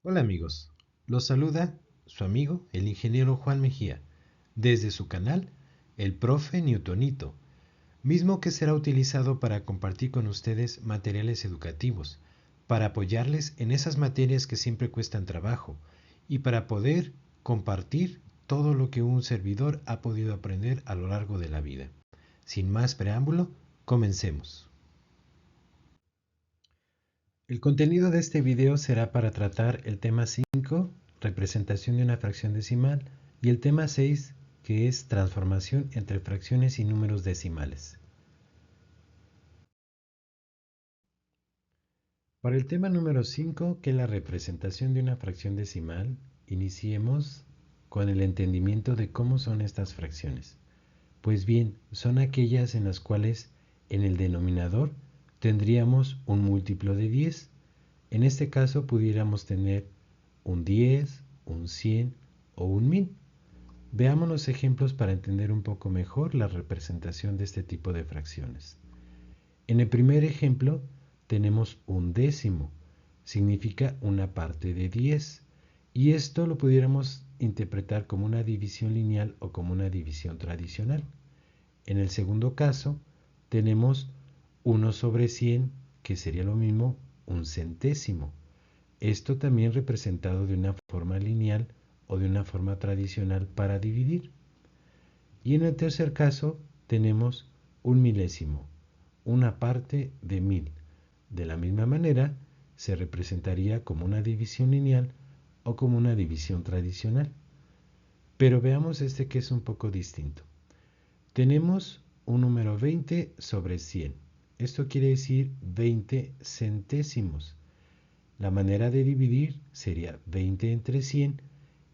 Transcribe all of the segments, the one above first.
Hola amigos, los saluda su amigo el ingeniero Juan Mejía, desde su canal El Profe Newtonito, mismo que será utilizado para compartir con ustedes materiales educativos, para apoyarles en esas materias que siempre cuestan trabajo y para poder compartir todo lo que un servidor ha podido aprender a lo largo de la vida. Sin más preámbulo, comencemos. El contenido de este video será para tratar el tema 5, representación de una fracción decimal, y el tema 6, que es transformación entre fracciones y números decimales. Para el tema número 5, que es la representación de una fracción decimal, iniciemos con el entendimiento de cómo son estas fracciones. Pues bien, son aquellas en las cuales en el denominador tendríamos un múltiplo de 10. En este caso pudiéramos tener un 10, un 100 o un 1000. Veamos los ejemplos para entender un poco mejor la representación de este tipo de fracciones. En el primer ejemplo tenemos un décimo, significa una parte de 10, y esto lo pudiéramos interpretar como una división lineal o como una división tradicional. En el segundo caso tenemos 1 sobre 100, que sería lo mismo un centésimo. Esto también representado de una forma lineal o de una forma tradicional para dividir. Y en el tercer caso tenemos un milésimo, una parte de 1000. De la misma manera se representaría como una división lineal o como una división tradicional. Pero veamos este que es un poco distinto. Tenemos un número 20 sobre 100. Esto quiere decir 20 centésimos. La manera de dividir sería 20 entre 100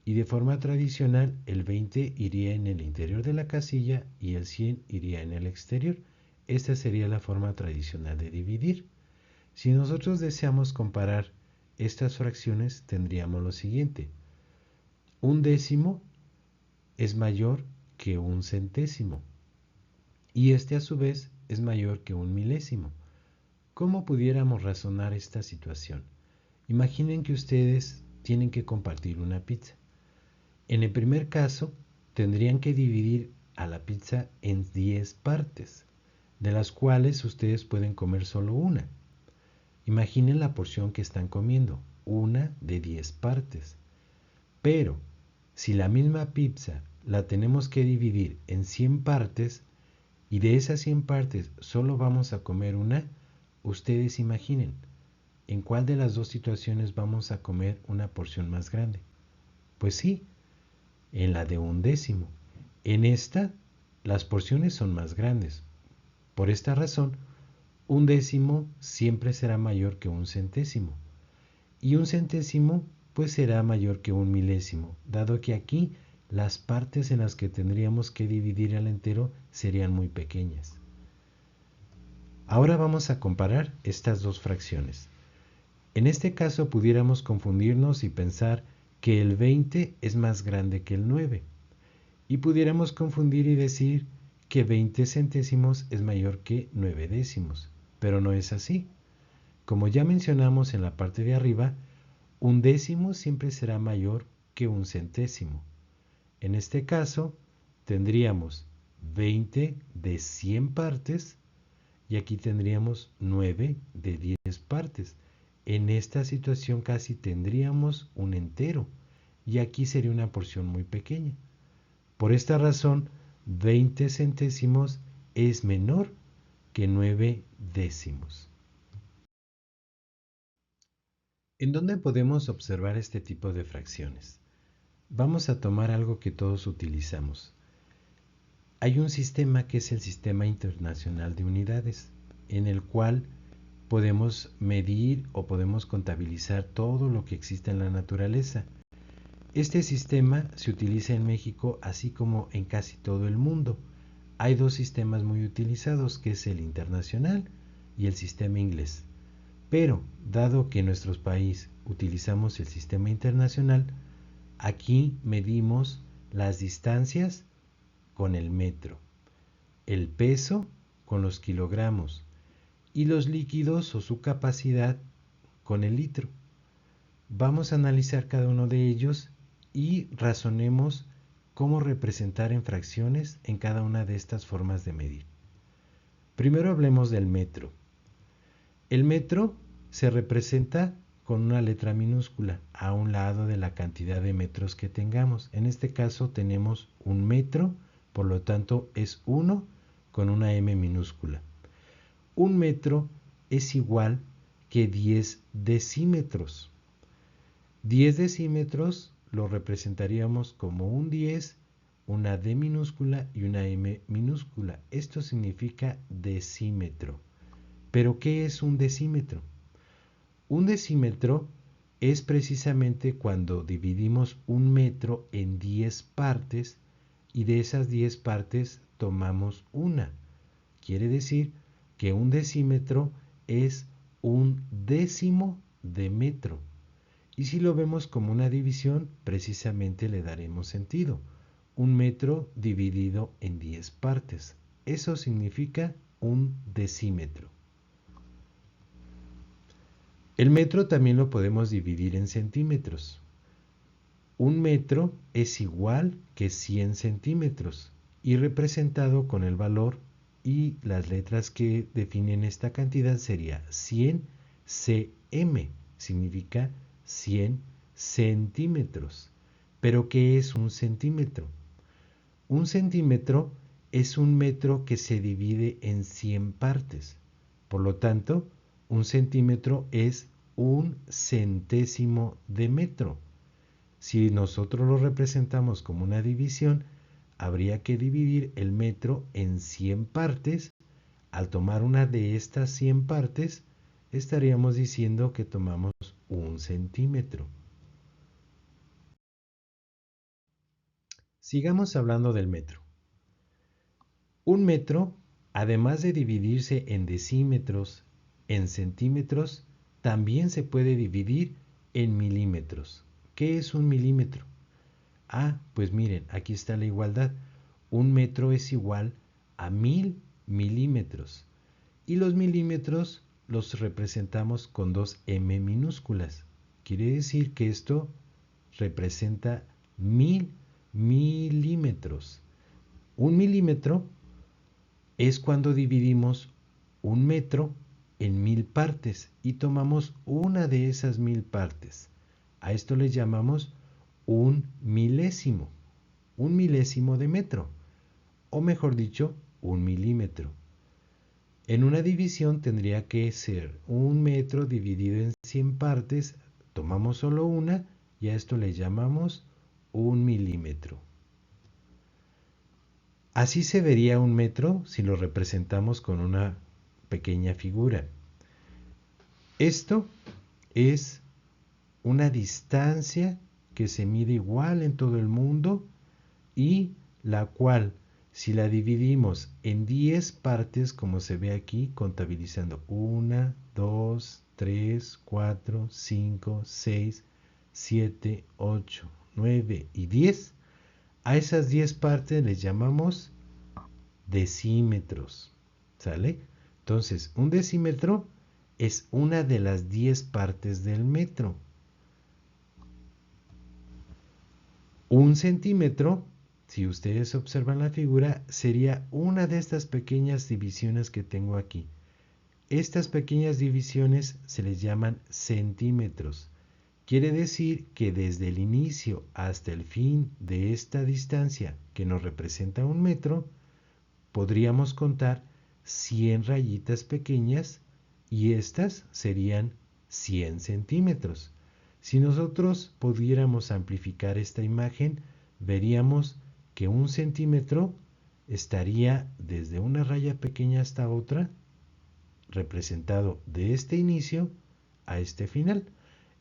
y de forma tradicional el 20 iría en el interior de la casilla y el 100 iría en el exterior. Esta sería la forma tradicional de dividir. Si nosotros deseamos comparar estas fracciones, tendríamos lo siguiente. Un décimo es mayor que un centésimo y este a su vez es mayor que un milésimo. ¿Cómo pudiéramos razonar esta situación? Imaginen que ustedes tienen que compartir una pizza. En el primer caso, tendrían que dividir a la pizza en 10 partes, de las cuales ustedes pueden comer solo una. Imaginen la porción que están comiendo, una de 10 partes. Pero, si la misma pizza la tenemos que dividir en 100 partes, y de esas 100 partes solo vamos a comer una, ustedes imaginen, ¿en cuál de las dos situaciones vamos a comer una porción más grande? Pues sí, en la de un décimo. En esta, las porciones son más grandes. Por esta razón, un décimo siempre será mayor que un centésimo. Y un centésimo pues será mayor que un milésimo, dado que aquí las partes en las que tendríamos que dividir el entero serían muy pequeñas. Ahora vamos a comparar estas dos fracciones. En este caso pudiéramos confundirnos y pensar que el 20 es más grande que el 9. Y pudiéramos confundir y decir que 20 centésimos es mayor que 9 décimos. Pero no es así. Como ya mencionamos en la parte de arriba, un décimo siempre será mayor que un centésimo. En este caso, tendríamos 20 de 100 partes y aquí tendríamos 9 de 10 partes. En esta situación casi tendríamos un entero y aquí sería una porción muy pequeña. Por esta razón, 20 centésimos es menor que 9 décimos. ¿En dónde podemos observar este tipo de fracciones? Vamos a tomar algo que todos utilizamos. Hay un sistema que es el Sistema Internacional de Unidades, en el cual podemos medir o podemos contabilizar todo lo que existe en la naturaleza. Este sistema se utiliza en México así como en casi todo el mundo. Hay dos sistemas muy utilizados, que es el internacional y el sistema inglés. Pero, dado que en nuestro país utilizamos el sistema internacional, aquí medimos las distancias con el metro, el peso con los kilogramos y los líquidos o su capacidad con el litro. Vamos a analizar cada uno de ellos y razonemos cómo representar en fracciones en cada una de estas formas de medir. Primero hablemos del metro. El metro se representa con una letra minúscula a un lado de la cantidad de metros que tengamos. En este caso tenemos un metro, por lo tanto es 1 con una M minúscula. Un metro es igual que 10 decímetros. 10 decímetros lo representaríamos como un 10, una D minúscula y una M minúscula. Esto significa decímetro. ¿Pero qué es un decímetro? Un decímetro es precisamente cuando dividimos un metro en 10 partes y de esas 10 partes tomamos una. Quiere decir que un decímetro es un décimo de metro. Y si lo vemos como una división, precisamente le daremos sentido. Un metro dividido en 10 partes. Eso significa un decímetro. El metro también lo podemos dividir en centímetros. Un metro es igual que 100 centímetros y representado con el valor y las letras que definen esta cantidad sería 100 cm, significa 100 centímetros. ¿Pero qué es un centímetro? Un centímetro es un metro que se divide en 100 partes. Por lo tanto, un centímetro es un centésimo de metro. Si nosotros lo representamos como una división, habría que dividir el metro en 100 partes. Al tomar una de estas 100 partes, estaríamos diciendo que tomamos un centímetro. Sigamos hablando del metro. Un metro, además de dividirse en decímetros, en centímetros, también se puede dividir en milímetros. ¿Qué es un milímetro? Ah, pues miren, aquí está la igualdad. Un metro es igual a 1000 milímetros. Y los milímetros los representamos con dos M minúsculas. Quiere decir que esto representa 1000 milímetros. Un milímetro es cuando dividimos un metro en 1000 partes y tomamos una de esas 1000 partes. A esto le llamamos un milésimo de metro, o mejor dicho, un milímetro. En una división tendría que ser un metro dividido en 100 partes, tomamos solo una y a esto le llamamos un milímetro. Así se vería un metro si lo representamos con una pequeña figura. Esto es una distancia que se mide igual en todo el mundo y la cual, si la dividimos en 10 partes, como se ve aquí, contabilizando 1, 2, 3, 4, 5, 6, 7, 8, 9 y 10, a esas 10 partes les llamamos decímetros. ¿Sale? Entonces, un decímetro es una de las 10 partes del metro. Un centímetro, si ustedes observan la figura, sería una de estas pequeñas divisiones que tengo aquí. Estas pequeñas divisiones se les llaman centímetros. Quiere decir que desde el inicio hasta el fin de esta distancia que nos representa un metro, podríamos contar 100 rayitas pequeñas y estas serían 100 centímetros. Si nosotros pudiéramos amplificar esta imagen, veríamos que un centímetro estaría desde una raya pequeña hasta otra, representado de este inicio a este final.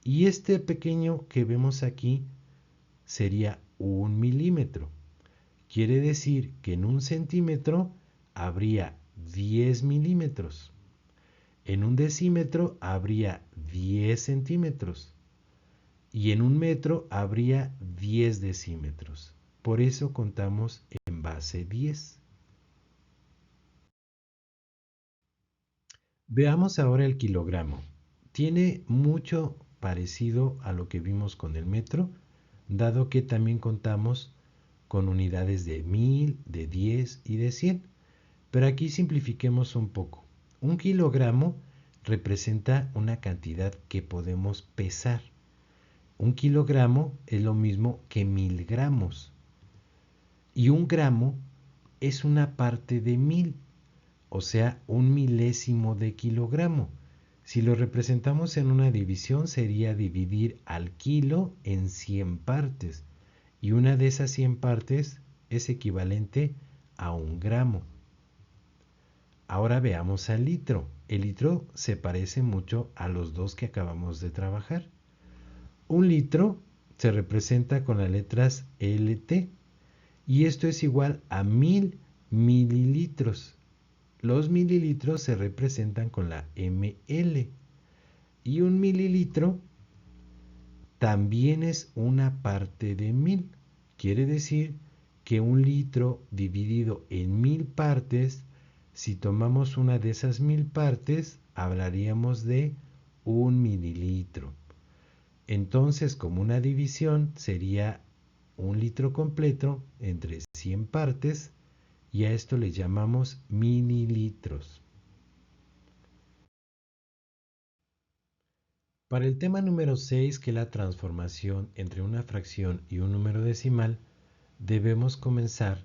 Y este pequeño que vemos aquí sería un milímetro. Quiere decir que en un centímetro habría 10 milímetros. En un decímetro habría 10 centímetros. Y en un metro habría 10 decímetros. Por eso contamos en base 10. Veamos ahora el kilogramo. Tiene mucho parecido a lo que vimos con el metro, dado que también contamos con unidades de 1000, de 10 y de 100. Pero aquí simplifiquemos un poco. Un kilogramo representa una cantidad que podemos pesar. Un kilogramo es lo mismo que 1000 gramos. Y un gramo es una parte de 1000, o sea, un milésimo de kilogramo. Si lo representamos en una división, sería dividir al kilo en 100 partes. Y una de esas 100 partes es equivalente a un gramo. Ahora veamos al litro. El litro se parece mucho a los dos que acabamos de trabajar. Un litro se representa con las letras LT y esto es igual a 1000 mililitros. Los mililitros se representan con la ml y un mililitro también es una parte de 1000. Quiere decir que un litro dividido en 1000 partes, si tomamos una de esas 1000 partes, hablaríamos de un mililitro. Entonces, como una división, sería un litro completo entre 100 partes y a esto le llamamos mililitros. Para el tema número 6, que es la transformación entre una fracción y un número decimal, debemos comenzar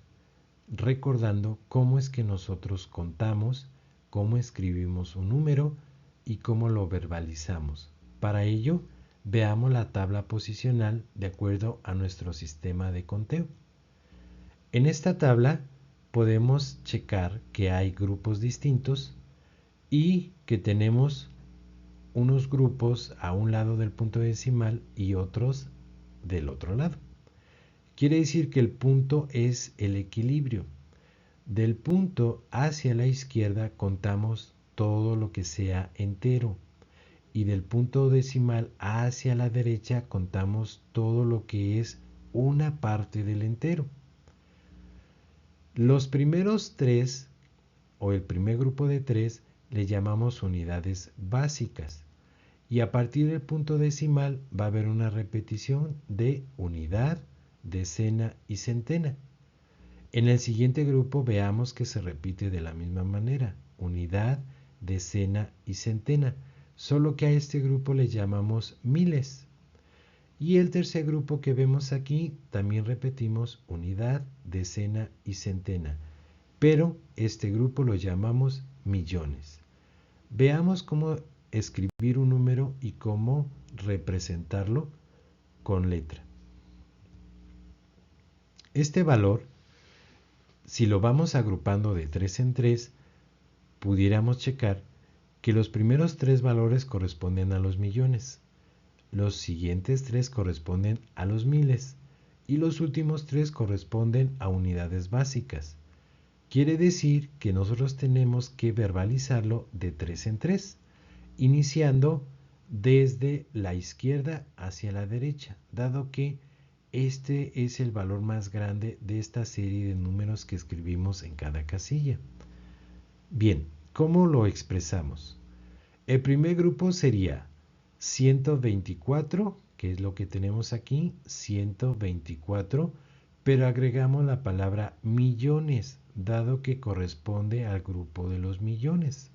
recordando cómo es que nosotros contamos, cómo escribimos un número y cómo lo verbalizamos. Para ello, veamos la tabla posicional de acuerdo a nuestro sistema de conteo. En esta tabla podemos checar que hay grupos distintos y que tenemos unos grupos a un lado del punto decimal y otros del otro lado. Quiere decir que el punto es el equilibrio. Del punto hacia la izquierda contamos todo lo que sea entero y del punto decimal hacia la derecha contamos todo lo que es una parte del entero. Los primeros tres, o el primer grupo de tres, le llamamos unidades básicas. Y a partir del punto decimal va a haber una repetición de unidad, decena y centena. En el siguiente grupo veamos que se repite de la misma manera, unidad, decena y centena, solo que a este grupo le llamamos miles. Y el tercer grupo que vemos aquí también repetimos unidad, decena y centena, pero este grupo lo llamamos millones. Veamos cómo escribir un número y cómo representarlo con letra. Este valor, si lo vamos agrupando de 3 en 3, pudiéramos checar que los primeros 3 valores corresponden a los millones, los siguientes 3 corresponden a los miles y los últimos 3 corresponden a unidades básicas. Quiere decir que nosotros tenemos que verbalizarlo de 3 en 3, iniciando desde la izquierda hacia la derecha, dado que este es el valor más grande de esta serie de números que escribimos en cada casilla. Bien, ¿cómo lo expresamos? El primer grupo sería 124, que es lo que tenemos aquí, 124, pero agregamos la palabra millones, dado que corresponde al grupo de los millones.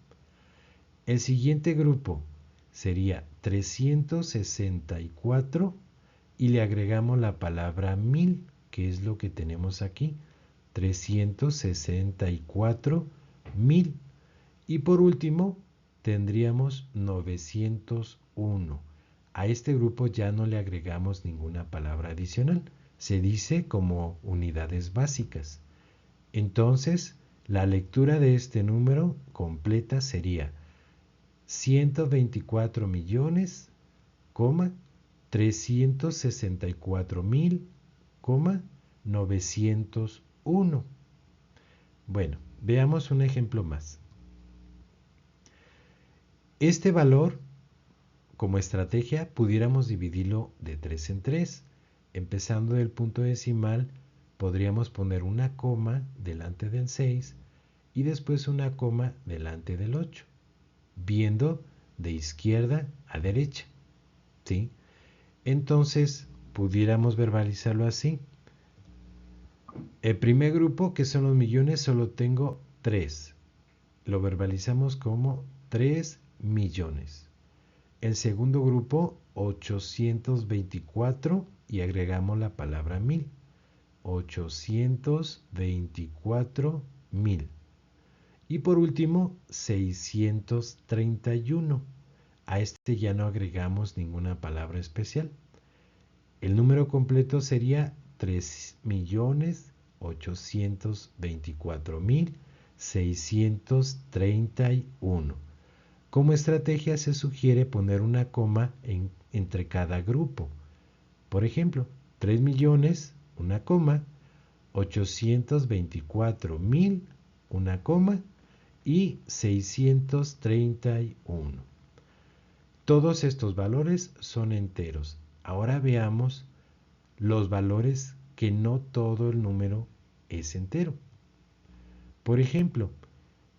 El siguiente grupo sería 364 y le agregamos la palabra 1000, que es lo que tenemos aquí, 364.000. Y por último, tendríamos 901. A este grupo ya no le agregamos ninguna palabra adicional. Se dice como unidades básicas. Entonces, la lectura de este número completa sería 124 millones, 364.000, 901. Bueno, veamos un ejemplo más. Este valor, como estrategia, pudiéramos dividirlo de 3 en 3. Empezando del punto decimal, podríamos poner una coma delante del 6 y después una coma delante del 8, viendo de izquierda a derecha. ¿sí? Entonces, pudiéramos verbalizarlo así. El primer grupo, que son los millones, solo tengo 3. Lo verbalizamos como 3 millones. El segundo grupo, 824, y agregamos la palabra 1000. 824,000. Y por último, 631. A este ya no agregamos ninguna palabra especial. El número completo sería 3.824,631. Como estrategia se sugiere poner una coma entre cada grupo. Por ejemplo, 3 millones, una coma, 824,000, una coma, y 631. Todos estos valores son enteros. Ahora veamos los valores que no todo el número es entero. Por ejemplo,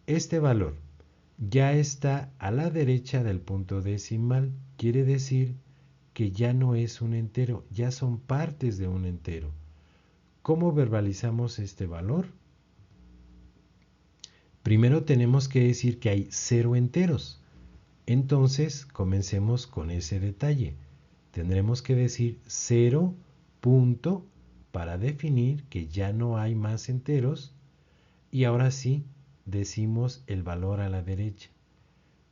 este valor ya está a la derecha del punto decimal, quiere decir que ya no es un entero, ya son partes de un entero. ¿Cómo verbalizamos este valor? Primero tenemos que decir que hay 0 enteros. Entonces, comencemos con ese detalle. Tendremos que decir 0 punto para definir que ya no hay más enteros. Y ahora sí, decimos el valor a la derecha.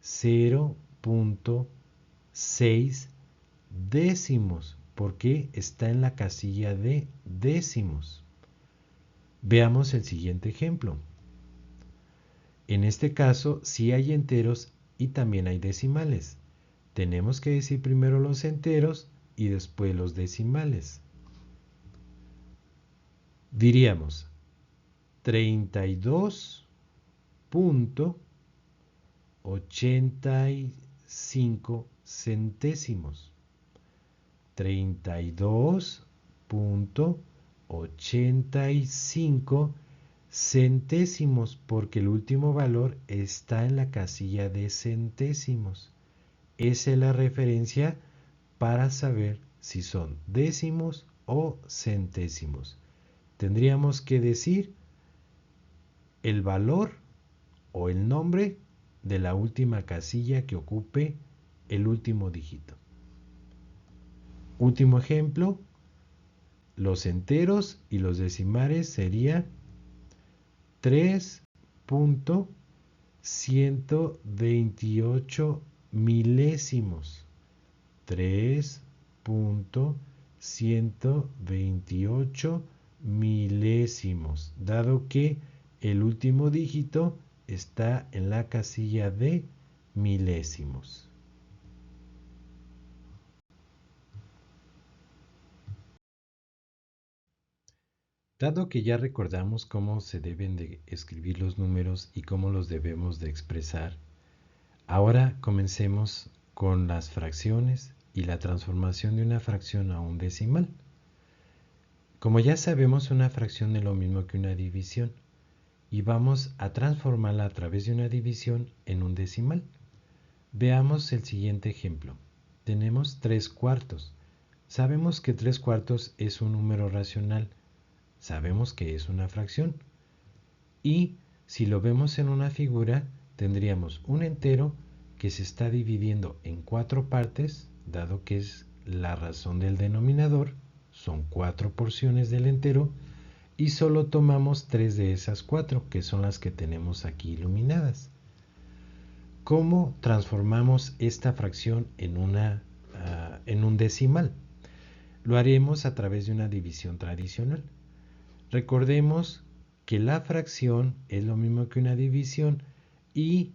0.6 décimos, porque está en la casilla de décimos. Veamos el siguiente ejemplo. En este caso, sí hay enteros y también hay decimales. Tenemos que decir primero los enteros y después los decimales. Diríamos 32.85 centésimos. 32.85 centésimos, porque el último valor está en la casilla de centésimos. Esa es la referencia para saber si son décimos o centésimos. Tendríamos que decir el valor o el nombre de la última casilla que ocupe el último dígito. Último ejemplo, los enteros y los decimales sería 3.128 milésimos. 3.128 milésimos, dado que el último dígito está en la casilla de milésimos. Dado que ya recordamos cómo se deben de escribir los números y cómo los debemos de expresar, ahora comencemos con las fracciones y la transformación de una fracción a un decimal. Como ya sabemos, una fracción es lo mismo que una división y vamos a transformarla a través de una división en un decimal. Veamos el siguiente ejemplo. Tenemos 3 cuartos. Sabemos que 3 cuartos es un número racional. Sabemos que es una fracción. Y si lo vemos en una figura, tendríamos un entero que se está dividiendo en 4 partes, dado que es la razón del denominador, son 4 porciones del entero, y solo tomamos 3 de esas 4, que son las que tenemos aquí iluminadas. ¿Cómo transformamos esta fracción en un decimal? Lo haremos a través de una división tradicional. Recordemos que la fracción es lo mismo que una división y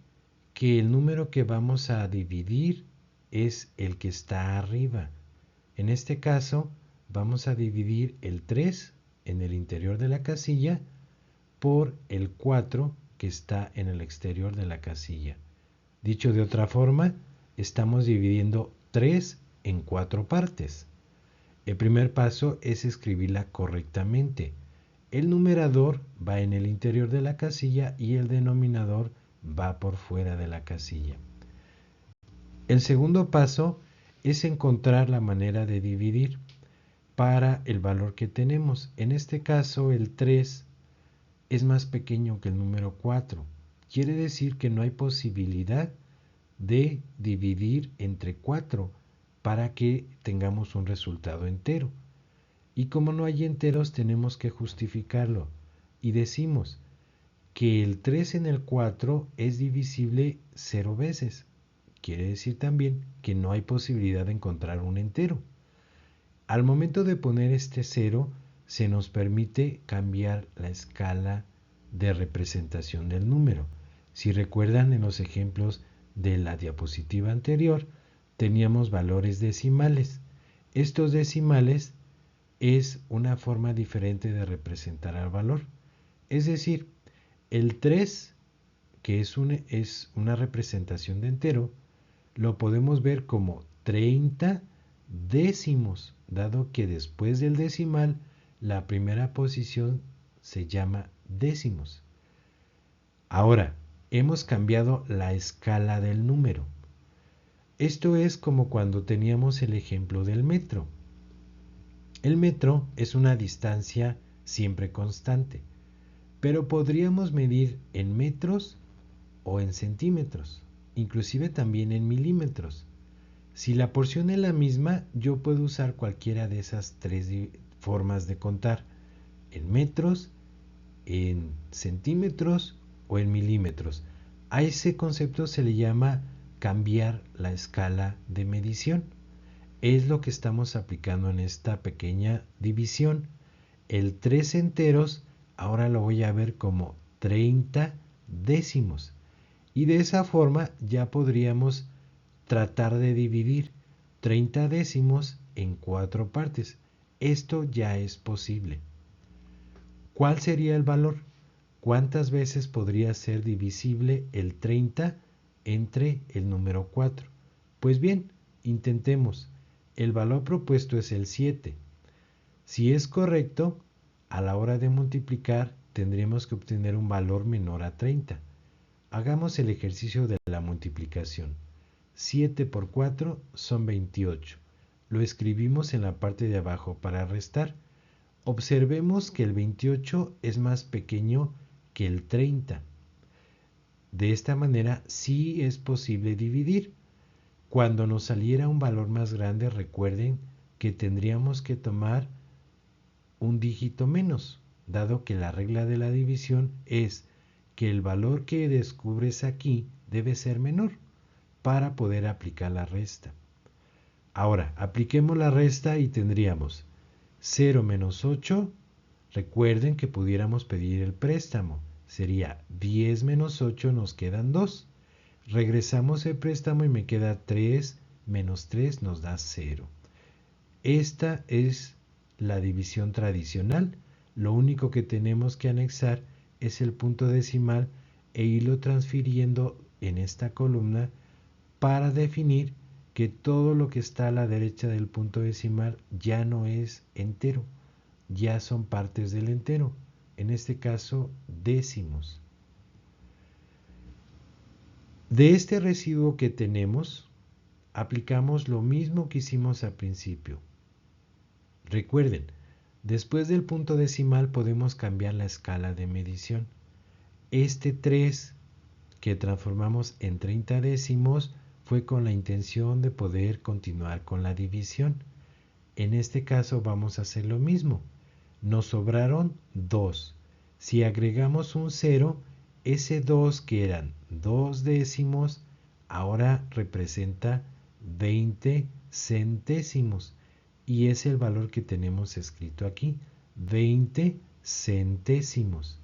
que el número que vamos a dividir es el que está arriba. En este caso, vamos a dividir el 3 en el interior de la casilla por el 4 que está en el exterior de la casilla. Dicho de otra forma, estamos dividiendo 3 en 4 partes. El primer paso es escribirla correctamente. El numerador va en el interior de la casilla y el denominador va por fuera de la casilla. El segundo paso es encontrar la manera de dividir para el valor que tenemos. En este caso, el 3 es más pequeño que el número 4. Quiere decir que no hay posibilidad de dividir entre 4 para que tengamos un resultado entero. Y como no hay enteros, tenemos que justificarlo. Y decimos que el 3 en el 4 es divisible 0 veces. Quiere decir también que no hay posibilidad de encontrar un entero. Al momento de poner este 0, se nos permite cambiar la escala de representación del número. Si recuerdan, en los ejemplos de la diapositiva anterior, teníamos valores decimales. Estos decimales es una forma diferente de representar al valor. Es decir, el 3, que es una representación de entero, lo podemos ver como 30 décimos, dado que después del decimal, la primera posición se llama décimos. Ahora, hemos cambiado la escala del número. Esto es como cuando teníamos el ejemplo del metro. El metro es una distancia siempre constante, pero podríamos medir en metros o en centímetros, inclusive también en milímetros. Si la porción es la misma, yo puedo usar cualquiera de esas tres formas de contar, en metros, en centímetros o en milímetros. A ese concepto se le llama cambiar la escala de medición. Es lo que estamos aplicando en esta pequeña división. El 3 enteros ahora lo voy a ver como 30 décimos. Y de esa forma ya podríamos tratar de dividir 30 décimos en 4 partes. Esto ya es posible. ¿Cuál sería el valor? ¿Cuántas veces podría ser divisible el 30 entre el número 4? Pues bien, intentemos. El valor propuesto es el 7. Si es correcto, a la hora de multiplicar tendremos que obtener un valor menor a 30. Hagamos el ejercicio de la multiplicación. 7 por 4 son 28. Lo escribimos en la parte de abajo para restar. Observemos que el 28 es más pequeño que el 30. De esta manera sí es posible dividir. Cuando nos saliera un valor más grande, recuerden que tendríamos que tomar un dígito menos, dado que la regla de la división es que el valor que descubres aquí debe ser menor para poder aplicar la resta. Ahora, apliquemos la resta y tendríamos 0 menos 8. Recuerden que pudiéramos pedir el préstamo. Sería 10 menos 8, nos quedan 2. Regresamos el préstamo y me queda 3 menos 3 nos da 0. Esta es la división tradicional. Lo único que tenemos que anexar es el punto decimal e irlo transfiriendo en esta columna para definir que todo lo que está a la derecha del punto decimal ya no es entero, ya son partes del entero, en este caso décimos. De este residuo que tenemos, aplicamos lo mismo que hicimos al principio. Recuerden, después del punto decimal podemos cambiar la escala de medición. Este 3 que transformamos en 30 décimos fue con la intención de poder continuar con la división. En este caso vamos a hacer lo mismo. Nos sobraron 2. Si agregamos un 0, ese 2 que eran 2 décimos, ahora representa 20 centésimos. Y es el valor que tenemos escrito aquí, 20 centésimos.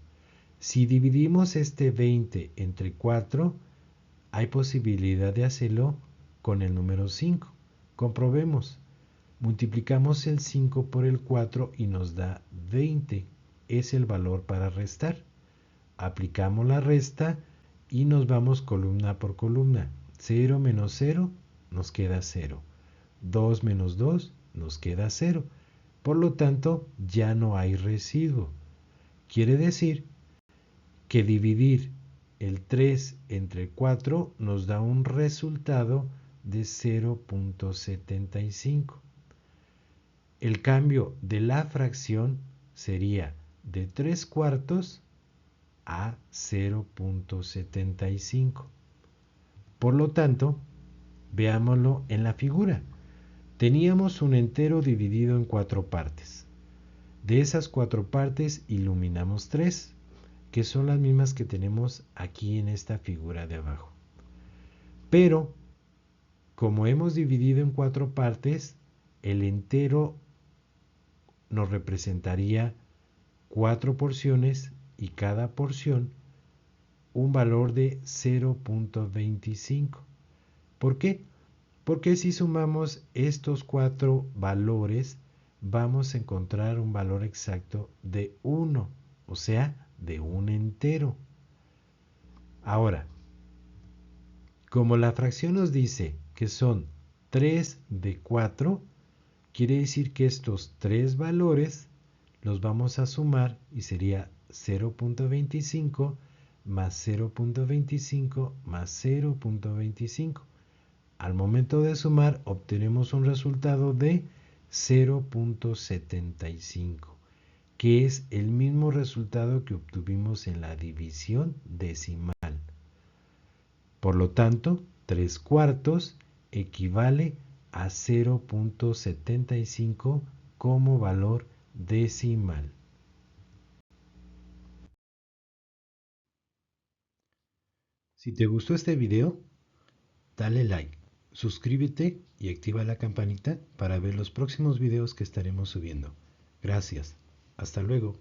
Si dividimos este 20 entre 4, hay posibilidad de hacerlo con el número 5. Comprobemos. Multiplicamos el 5 por el 4 y nos da 20. Es el valor para restar. Aplicamos la resta y nos vamos columna por columna. 0 menos 0 nos queda 0. 2 menos 2 nos queda 0. Por lo tanto, ya no hay residuo. Quiere decir que dividir el 3 entre 4 nos da un resultado de 0.75. El cambio de la fracción sería de 3/4 a 0.75. Por lo tanto, veámoslo en la figura. Teníamos un entero dividido en 4 partes. De esas 4 partes iluminamos 3, que son las mismas que tenemos aquí en esta figura de abajo. Pero, como hemos dividido en 4 partes, el entero nos representaría 4 porciones y cada porción un valor de 0.25. ¿Por qué? Porque si sumamos estos 4 valores, vamos a encontrar un valor exacto de 1, o sea, de un entero. Ahora, como la fracción nos dice que son 3 de 4, quiere decir que estos 3 valores los vamos a sumar y sería 0.25 más 0.25 más 0.25. Al momento de sumar obtenemos un resultado de 0.75, que es el mismo resultado que obtuvimos en la división decimal. Por lo tanto, 3/4 equivale a 0.75 como valor decimal. Si te gustó este video, dale like, suscríbete y activa la campanita para ver los próximos videos que estaremos subiendo. Gracias. Hasta luego.